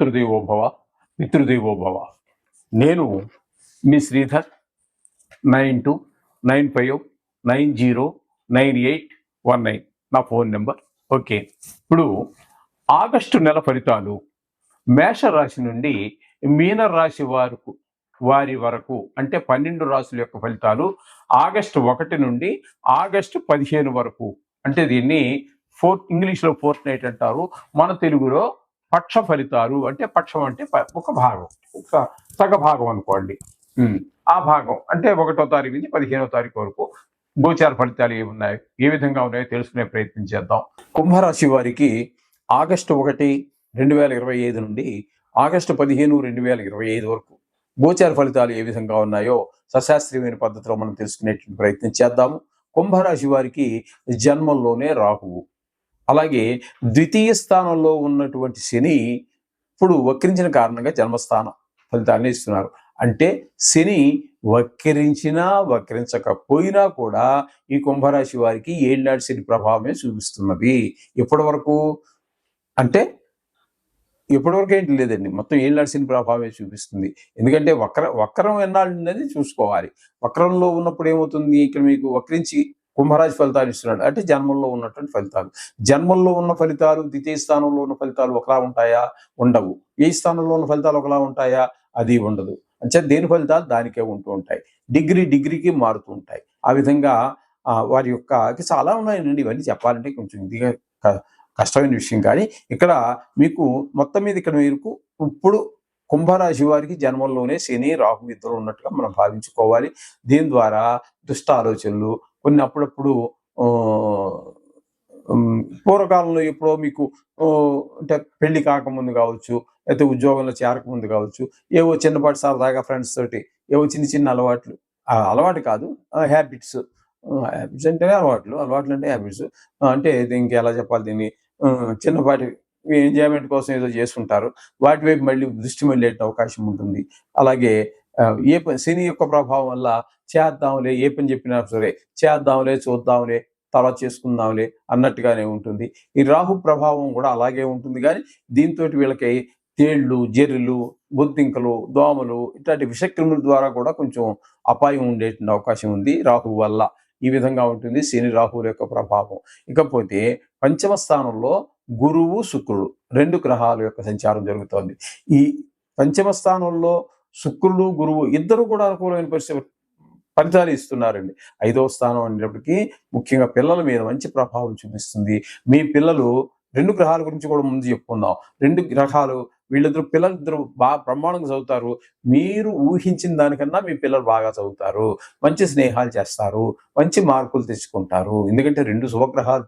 మాతృదేవోభవ పితృదేవోభవ. నేను మీ శ్రీధర్. 9295909819 నా phone number. Okay, ఇప్పుడు ఆగస్టు నెల ఫలితాలు మేషరాశి నుండి మీనరాశి వారి వరకు అంటే 12 రాశుల యొక్క ఫలితాలు ఆగస్టు 1 నుండి ఆగస్టు 15 వరకు. అంటే దీన్ని ఇంగ్లీష్లో ఫోర్త్ నైట్ అంటారు, మన తెలుగులో పక్ష ఫలితాలు. అంటే పక్షం అంటే ఒక భాగం, ఒక సగ భాగం అనుకోండి. ఆ భాగం అంటే 1వ తారీఖు నుంచి 15వ తారీఖు వరకు గోచార ఫలితాలు ఏమున్నాయి, ఏ విధంగా ఉన్నాయో తెలుసుకునే ప్రయత్నం చేద్దాం. కుంభరాశి వారికి ఆగస్టు 1, 2025 నుండి ఆగస్టు 15, 2025 వరకు గోచార ఫలితాలు ఏ విధంగా ఉన్నాయో సశాస్త్రీయమైన పద్ధతిలో మనం తెలుసుకునే ప్రయత్నం చేద్దాము. కుంభరాశి వారికి జన్మంలోనే రాహువు, అలాగే ద్వితీయ స్థానంలో ఉన్నటువంటి శని ఇప్పుడు వక్రించిన కారణంగా జన్మస్థాన ఫలితాన్ని ఇస్తున్నారు. అంటే శని వక్రించినా వక్రించకపోయినా కూడా ఈ కుంభరాశి వారికి ఏళ్ళనాటి శని ప్రభావమే చూపిస్తున్నది. ఎప్పటి వరకు అంటే ఎప్పటివరకు ఏంటి లేదండి, మొత్తం ఏళ్ళనాటి శని ప్రభావమే చూపిస్తుంది. ఎందుకంటే వక్రం ఎన్నాళ్ళు అనేది చూసుకోవాలి. వక్రంలో ఉన్నప్పుడు ఏమవుతుంది, ఇక్కడ మీకు వక్రించి కుంభరాశి ఫలితాలు ఇస్తున్నాడు అంటే జన్మంలో ఉన్నటువంటి ఫలితాలు. జన్మంలో ఉన్న ఫలితాలు ద్వితీయ స్థానంలో ఉన్న ఫలితాలు ఒకలా ఉంటాయా? ఉండవు. ఏ స్థానంలో ఉన్న ఫలితాలు ఒకలా ఉంటాయా? అది ఉండదు. అంటే దేని ఫలితాలు దానికే ఉంటూ ఉంటాయి. డిగ్రీకి మారుతూ ఉంటాయి. ఆ విధంగా వారి యొక్క చాలా ఉన్నాయండి, ఇవన్నీ చెప్పాలంటే కొంచెం ఇదిగా కష్టమైన విషయం. కానీ ఇక్కడ మీకు మొత్తం మీద ఇక్కడ మీకు ఇప్పుడు కుంభరాశి వారికి జన్మంలోనే శని రాహు ఇద్దరు ఉన్నట్టుగా మనం భావించుకోవాలి. దీని ద్వారా దుష్ట ఆలోచనలు కొన్ని అప్పుడప్పుడు పూర్వకాలంలో ఎప్పుడో మీకు అంటే పెళ్లి కాకముందు కావచ్చు, లేకపోతే ఉద్యోగంలో చేరకముందు కావచ్చు, ఏవో చిన్నపాటి సరదాగా ఫ్రెండ్స్ తోటి ఏవో చిన్న అలవాట్లు, అలవాటు కాదు హ్యాబిట్స్ అంటేనే అలవాట్లు అంటే హ్యాబిట్స్. అంటే ఇంకెలా చెప్పాలి, దీన్ని చిన్నపాటి ఎంజాయ్మెంట్ కోసం ఏదో చేస్తుంటారు, వాటి వైపు మళ్ళీ దృష్టి మళ్ళీ అవకాశం ఉంటుంది. అలాగే ఏ శని యొక్క ప్రభావం వల్ల చేద్దాంలే, ఏ పని చెప్పినా సరే చేద్దాంలే, చూద్దాంలే, తర్వాత చేసుకుందాంలే అన్నట్టుగానే ఉంటుంది. ఈ రాహు ప్రభావం కూడా అలాగే ఉంటుంది. కానీ దీంతో వీళ్ళకి తేళ్లు, జెర్రులు, బొద్దింకలు, దోమలు ఇట్లాంటి విషక్రిముల ద్వారా కూడా కొంచెం అపాయం ఉండేటువంటి అవకాశం ఉంది రాహు వల్ల. ఈ విధంగా ఉంటుంది శని రాహువుల యొక్క ప్రభావం. ఇకపోతే పంచమ స్థానంలో గురువు, శుక్రుడు 2 గ్రహాల యొక్క సంచారం జరుగుతోంది. ఈ పంచమ స్థానంలో శుక్రుడు, గురువు ఇద్దరు కూడా అనుకూలమైన ఫలితాలు ఇస్తున్నారండి. 5వ స్థానం అనేటప్పటికీ ముఖ్యంగా పిల్లల మీద మంచి ప్రభావం చూపిస్తుంది. మీ పిల్లలు 2 గ్రహాల గురించి కూడా ముందు చెప్పుకుందాం. 2 గ్రహాలు పిల్లలిద్దరు బాగా బ్రహ్మాండంగా చదువుతారు. మీరు ఊహించిన దానికన్నా మీ పిల్లలు బాగా చదువుతారు, మంచి స్నేహాలు చేస్తారు, మంచి మార్కులు తెచ్చుకుంటారు. ఎందుకంటే 2 శుభగ్రహాలు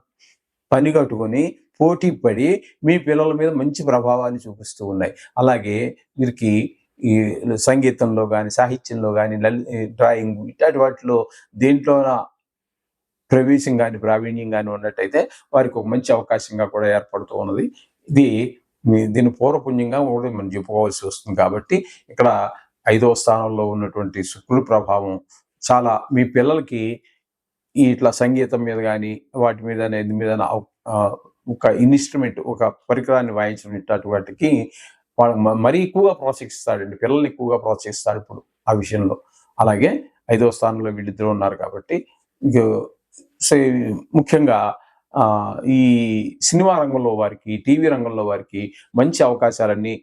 పని కట్టుకొని పోటీ పడి మీ పిల్లల మీద మంచి ప్రభావాన్ని చూపిస్తూ ఉన్నాయి. అలాగే వీరికి ఈ సంగీతంలో కానీ, సాహిత్యంలో కానీ, డ్రాయింగ్ ఇట్లాంటి వాటిలో దేంట్లోన ప్రవేశం కానీ, ప్రావీణ్యం కానీ ఉన్నట్టయితే వారికి ఒక మంచి అవకాశంగా కూడా ఏర్పడుతూ ఉన్నది. దీని పూర్వపుణ్యంగా కూడా మనం చెప్పుకోవాల్సి వస్తుంది. కాబట్టి ఇక్కడ 5వ స్థానంలో ఉన్నటువంటి శుక్రుడి ప్రభావం చాలా మీ పిల్లలకి ఇట్లా సంగీతం మీద కానీ వాటి మీద ఒక ఇన్స్ట్రుమెంట్, ఒక పరికరాన్ని వాయించడం ఇట్లాంటి వాటికి మరీ ఎక్కువగా ప్రోత్సహిస్తాడండి. పిల్లల్ని ఎక్కువగా ప్రోత్సహిస్తాడు ఇప్పుడు ఆ విషయంలో. అలాగే 5వ స్థానంలో వీళ్ళిద్దరూ ఉన్నారు కాబట్టి ముఖ్యంగా ఈ సినిమా రంగంలో వారికి, టీవీ రంగంలో వారికి మంచి అవకాశాలన్నీ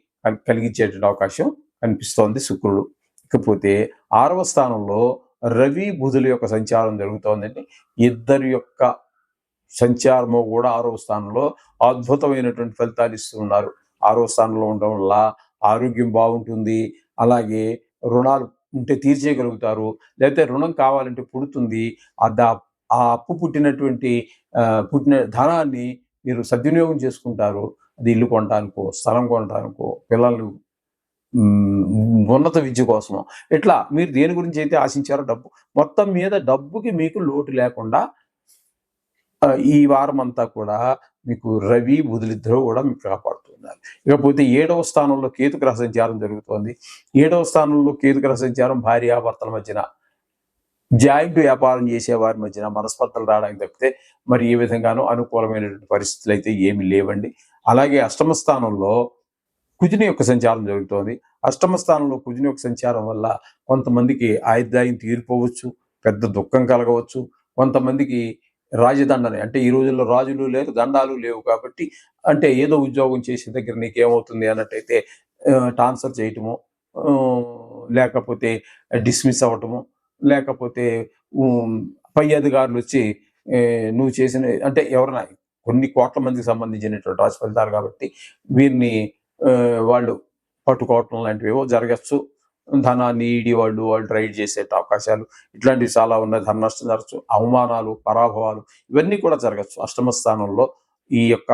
కలిగించేటువంటి అవకాశం కనిపిస్తోంది శుక్రుడు. ఇకపోతే 6వ స్థానంలో రవి, బుధుల యొక్క సంచారం జరుగుతోందండి. ఇద్దరి యొక్క సంచారము కూడా 6వ స్థానంలో అద్భుతమైనటువంటి ఫలితాలు ఇస్తున్నారు. 6వ స్థానంలో ఉండడం వల్ల ఆరోగ్యం బాగుంటుంది. అలాగే రుణాలు ఉంటే తీర్చేయగలుగుతారు, లేకపోతే రుణం కావాలంటే పుడుతుంది. ఆ అప్పు పుట్టిన ధనాన్ని మీరు సద్వినియోగం చేసుకుంటారు. అది ఇల్లు కొనడానికో, స్థలం కొనడానికో, పిల్లలు ఉన్నత విద్య కోసమో, ఇట్లా మీరు దేని గురించి అయితే ఆశించారో మొత్తం మీద డబ్బుకి మీకు లోటు లేకుండా ఈ వారం అంతా కూడా మీకు రవి, బుధులిద్దరూ కూడా మీకు కాపాడుతున్నారు. ఇకపోతే 7వ స్థానంలో కేతు గ్రహ సంచారం జరుగుతోంది. 7వ స్థానంలో కేతు గ్రహ సంచారం భార్యాభర్తల మధ్యన, జాయింట్ వ్యాపారం చేసే వారి మధ్యన మనస్పర్ధలు రావడానికి తప్పితే మరి ఏ విధంగానూ అనుకూలమైనటువంటి పరిస్థితులు అయితే ఏమి లేవండి. అలాగే 8వ స్థానంలో కుజుని యొక్క సంచారం జరుగుతోంది. అష్టమ స్థానంలో కుజుని యొక్క సంచారం వల్ల కొంతమందికి ఆయుర్దాయం తీరిపోవచ్చు, పెద్ద దుఃఖం కలగవచ్చు. కొంతమందికి రాజదండనే, అంటే ఈ రోజుల్లో రాజులు లేరు, దండాలు లేవు కాబట్టి, అంటే ఏదో ఉద్యోగం చేసే దగ్గర నీకేమవుతుంది అన్నట్టయితే ట్రాన్స్ఫర్ చేయటము, లేకపోతే డిస్మిస్ అవ్వటము, లేకపోతే పై అధికారులు వచ్చి నువ్వు చేసిన, అంటే ఎవరైనా కొన్ని కోట్ల మందికి సంబంధించినటువంటి రాశి ఫలితాలు కాబట్టి వీరిని వాళ్ళు పట్టుకోవటం లాంటివి జరగచ్చు. ధనాన్ని ఈడి వాళ్ళు రైడ్ చేసే అవకాశాలు ఇట్లాంటివి చాలా ఉన్నాయి. ధన నష్టం జరగచ్చు, అవమానాలు, పరాభవాలు ఇవన్నీ కూడా జరగచ్చు. అష్టమ స్థానంలో ఈ యొక్క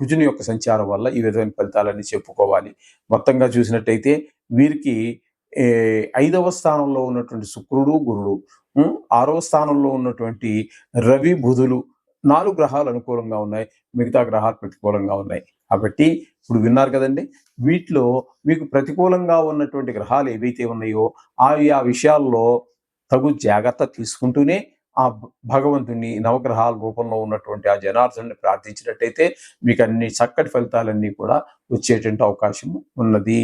కుజుని యొక్క సంచారం వల్ల ఈ విధమైన ఫలితాలన్నీ చెప్పుకోవాలి. మొత్తంగా చూసినట్టయితే వీరికి 5వ స్థానంలో ఉన్నటువంటి శుక్రుడు, గురుడు, 6వ స్థానంలో ఉన్నటువంటి రవి, బుధులు 4 గ్రహాలు అనుకూలంగా ఉన్నాయి, మిగతా గ్రహాలు ప్రతికూలంగా ఉన్నాయి. కాబట్టి ఇప్పుడు విన్నారు కదండి, వీటిలో మీకు ప్రతికూలంగా ఉన్నటువంటి గ్రహాలు ఏవైతే ఉన్నాయో ఆ విషయాల్లో తగు జాగ్రత్త తీసుకుంటూనే ఆ భగవంతుని నవగ్రహాల రూపంలో ఉన్నటువంటి ఆ జనార్దనుని ప్రార్థించినట్టయితే మీకు అన్ని చక్కటి ఫలితాలన్నీ కూడా వచ్చేటువంటి అవకాశం ఉన్నది.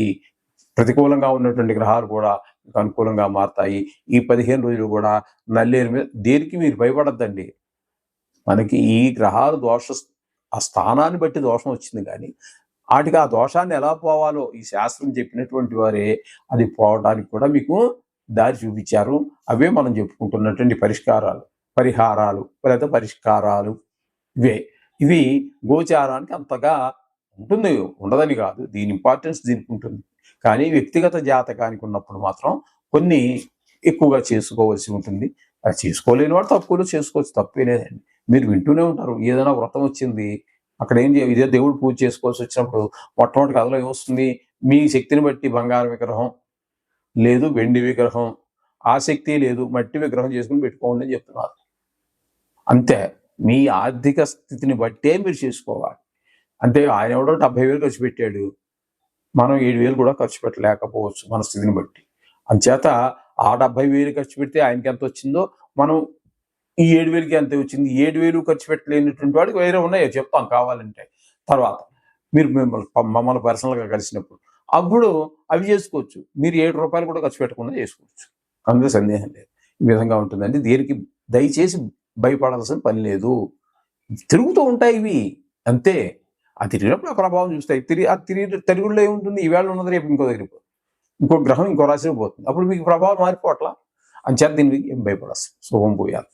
ప్రతికూలంగా ఉన్నటువంటి గ్రహాలు కూడా మీకు అనుకూలంగా మారుతాయి. ఈ 15 రోజులు కూడా నల్లేరు మీద దేనికి మీరు భయపడద్దండి. మనకి ఈ గ్రహాలు ఆ స్థానాన్ని బట్టి దోషం వచ్చింది, కానీ వాటికి ఆ దోషాన్ని ఎలా పోవాలో ఈ శాస్త్రం చెప్పినటువంటి వారే అది పోవడానికి కూడా మీకు దారి చూపించారు. అవే మనం చెప్పుకుంటున్నటువంటి పరిహారాలు లేదా పరిష్కారాలు ఇవి గోచారానికి అంతగా ఉంటుంది, ఉండదని కాదు, దీని ఇంపార్టెన్స్ దీనికి ఉంటుంది. కానీ వ్యక్తిగత జాతకానికి ఉన్నప్పుడు మాత్రం కొన్ని ఎక్కువగా చేసుకోవాల్సి ఉంటుంది. అది చేసుకోలేని వాడు తక్కువలో చేసుకోవచ్చు, తప్పే లేదండి. మీరు వింటూనే ఉంటారు, ఏదైనా వ్రతం వచ్చింది అక్కడ ఏం చేయాలి, ఇదే దేవుడు పూజ చేసుకోవాల్సి వచ్చినప్పుడు మొట్టమొదటి కథలో ఏమొస్తుంది, మీ శక్తిని బట్టి బంగారం విగ్రహం లేదు, వెండి విగ్రహం, ఆ శక్తి లేదు, మట్టి విగ్రహం చేసుకుని పెట్టుకోండి అని చెప్తున్నారు. అంతే, మీ ఆర్థిక స్థితిని బట్టే మీరు చేసుకోవాలి. అంతే, ఆయన ఎవడో 70,000 ఖర్చు పెట్టాడు, మనం 7,000 కూడా ఖర్చు పెట్టలేకపోవచ్చు మన స్థితిని బట్టి. అంచేత ఆ 70,000 ఖర్చు పెడితే ఆయనకి ఎంత వచ్చిందో మనం ఈ 7,000కి ఎంత వచ్చింది, 7,000 ఖర్చు పెట్టలేనటువంటి వాడికి వేరే ఉన్నాయో చెప్తాం కావాలంటే తర్వాత మీరు మమ్మల్ని పర్సనల్గా కలిసినప్పుడు అప్పుడు అవి చేసుకోవచ్చు. మీరు 7 రూపాయలు కూడా ఖర్చు పెట్టకుండా చేసుకోవచ్చు, అందులో సందేహం లేదు. ఈ విధంగా ఉంటుందండి. దీనికి దయచేసి భయపడాల్సిన పని లేదు. తిరుగుతూ ఉంటాయి ఇవి, అంతే. ఆ తిరిగినప్పుడు ఆ ప్రభావం చూస్తాయి. తిరుగులో ఏముంటుంది, ఈవేళ ఉన్నది రేపు ఇంకో దగ్గర ఇంకో గ్రహం ఇంకో రాశిలో పోతుంది, అప్పుడు మీకు ప్రభావం మారిపోవట్లా. అంచేత దీనికి ఏం భయపడాల్సి శుభం పోయాలి.